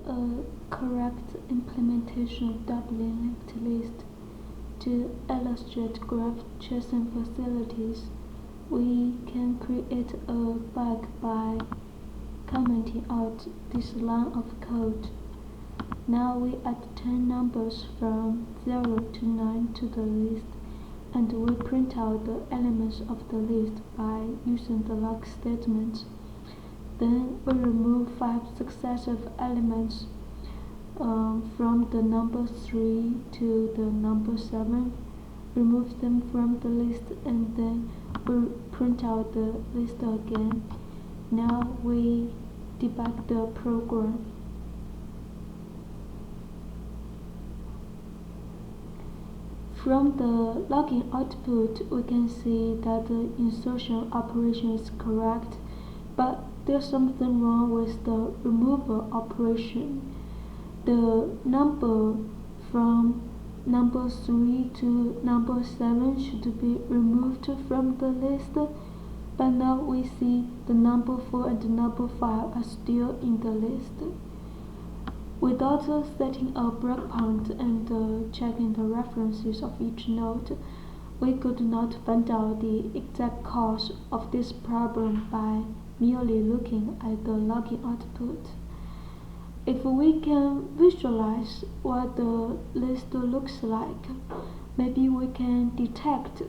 a correct implementation of doubly linked list. To illustrate graph chasing facilities, we can create a bug by commenting out this line of code. Now we add 10 numbers from 0 to 9 to the list, and we print out the elements of the list by using the log statement. Then we remove 5 successive elements from the number 3 to the number 7, remove them from the list, and then we print out the list again. Now we debug the program. From the logging output, we can see that the insertion operation is correct, but there's something wrong with the removal operation. The number from number 3 to number 7 should be removed from the list, but now we see the number 4 and the number 5 are still in the list. Without setting a breakpoint and checking the references of each node, we could not find out the exact cause of this problem by merely looking at the logging output. If we can visualize what the list looks like, maybe we can detect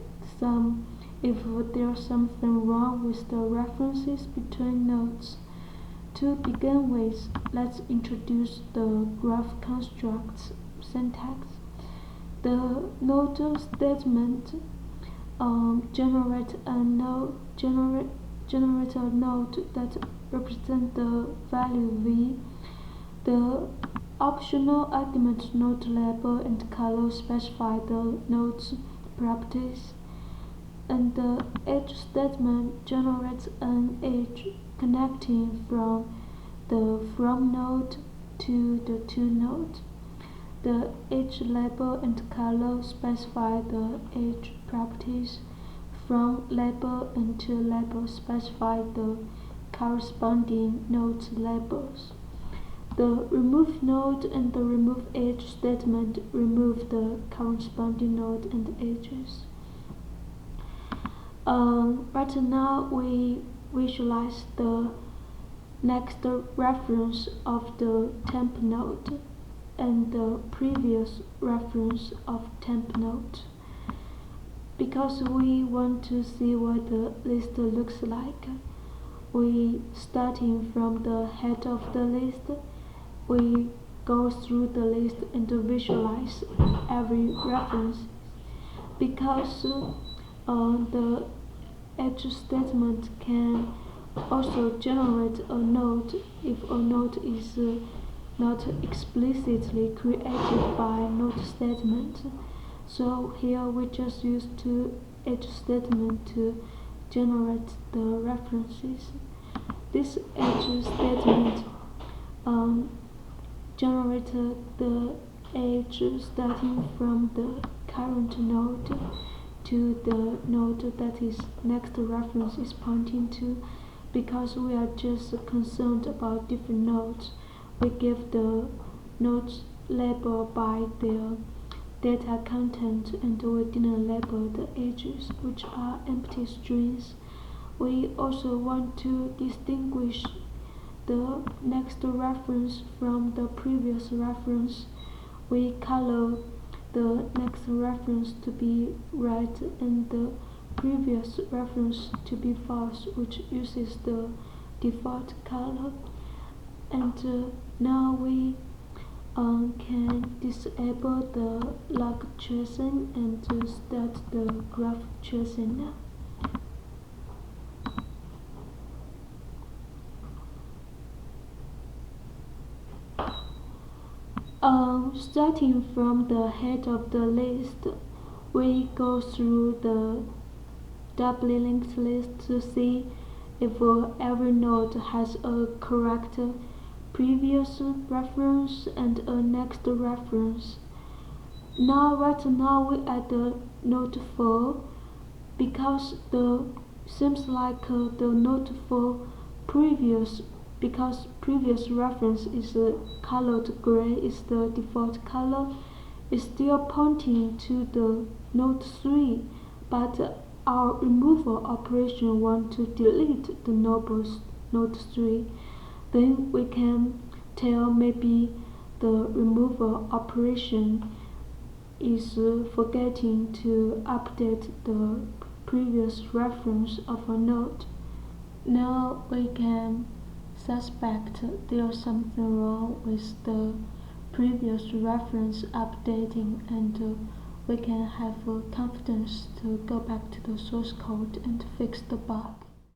if there's something wrong with the references between nodes. To begin with, let's introduce the graph constructs syntax. The node statement generates a node that represents the value v. The optional argument node label and color specify the node's properties, and the edge statement generates an edge connecting from the from node to the to node. The edge label and color specify the edge properties. From label and to label specify the corresponding node labels. The remove node and the remove edge statement remove the corresponding node and edges. Right now we visualize the next reference of the temp node and the previous reference of temp node. Because we want to see what the list looks like, we starting from the head of the list, we go through the list and visualize every reference. Because the edge statement can also generate a node if a node is not explicitly created by node statement. So here we just use two edge statement to generate the references. This edge statement generated the edge starting from the current node to the node that is next reference is pointing to. Because we are just concerned about different nodes, we give the nodes label by their data content, and we didn't label the edges, which are empty strings. We also want to distinguish the next reference from the previous reference. We color the next reference to be red and the previous reference to be false, which uses the default color. And now we can disable the log tracing and start the graph tracing now. Starting from the head of the list, we go through the doubly linked list to see if every node has a correct previous reference and a next reference. Right now we add the node 4 because seems like the node 4 previous because previous reference is colored gray is the default color, is still pointing to the node 3, but our removal operation wants to delete the node 3. Then we can tell maybe the removal operation is forgetting to update the previous reference of a node. Now we can suspect there's something wrong with the previous reference updating, and we can have confidence to go back to the source code and fix the bug.